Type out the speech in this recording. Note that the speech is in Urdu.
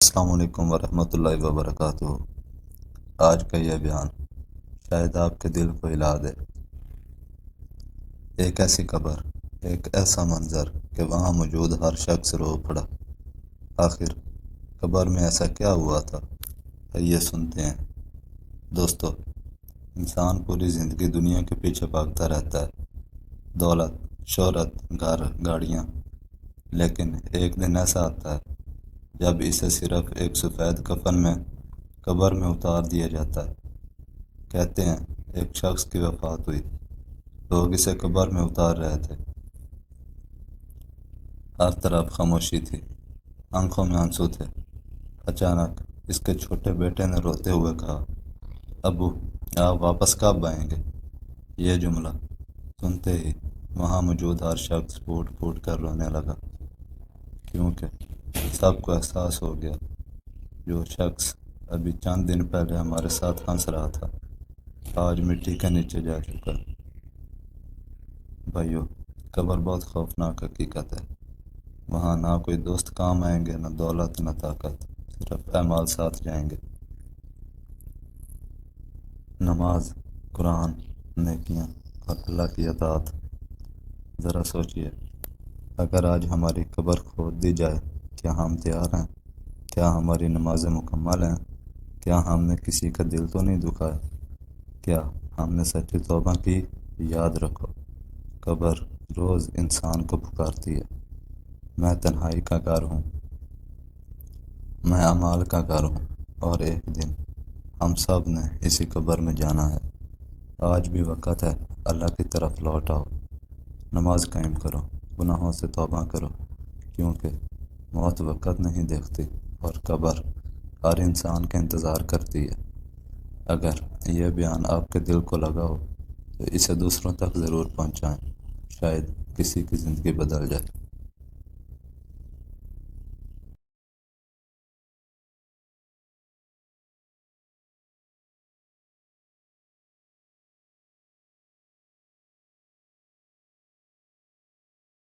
السلام علیکم ورحمۃ اللہ وبرکاتہ۔ آج کا یہ بیان شاید آپ کے دل کو ہلا دے۔ ایک ایسی قبر، ایک ایسا منظر کہ وہاں موجود ہر شخص رو پڑا۔ آخر قبر میں ایسا کیا ہوا تھا؟ آئیے سنتے ہیں۔ دوستو، انسان پوری زندگی دنیا کے پیچھے بھاگتا رہتا ہے، دولت، شہرت، گھر، گاڑیاں، لیکن ایک دن ایسا آتا ہے جب اسے صرف ایک سفید کفن میں قبر میں اتار دیا جاتا ہے۔ کہتے ہیں ایک شخص کی وفات ہوئی، لوگ اسے قبر میں اتار رہے تھے، ہر طرف خاموشی تھی، آنکھوں میں آنسو تھے۔ اچانک اس کے چھوٹے بیٹے نے روتے ہوئے کہا، ابو، آپ واپس کب آئیں گے؟ یہ جملہ سنتے ہی وہاں موجود ہر شخص پھوٹ پھوٹ کر رونے لگا، کیونکہ سب کو احساس ہو گیا جو شخص ابھی چند دن پہلے ہمارے ساتھ ہنس رہا تھا، آج مٹی کے نیچے جا چکا۔ بھائیو، قبر بہت خوفناک حقیقت ہے۔ وہاں نہ کوئی دوست کام آئیں گے، نہ دولت، نہ طاقت، صرف اعمال ساتھ جائیں گے۔ نماز، قرآن، نیکیاں اور اللہ کی اطاعت۔ ذرا سوچئے، اگر آج ہماری قبر کھود دی جائے، کیا ہم تیار ہیں؟ کیا ہماری نمازیں مکمل ہیں؟ کیا ہم نے کسی کا دل تو نہیں دکھایا؟ کیا ہم نے سچی توبہ کی؟ یاد رکھو، قبر روز انسان کو پکارتی ہے۔ میں تنہائی کا گھر ہوں، میں اعمال کا گھر ہوں، اور ایک دن ہم سب نے اسی قبر میں جانا ہے۔ آج بھی وقت ہے، اللہ کی طرف لوٹ آؤ، نماز قائم کرو، گناہوں سے توبہ کرو، کیونکہ موت وقت نہیں دیکھتی اور قبر ہر انسان کا انتظار کرتی ہے۔ اگر یہ بیان آپ کے دل کو لگا ہو تو اسے دوسروں تک ضرور پہنچائیں، شاید کسی کی زندگی بدل جائے۔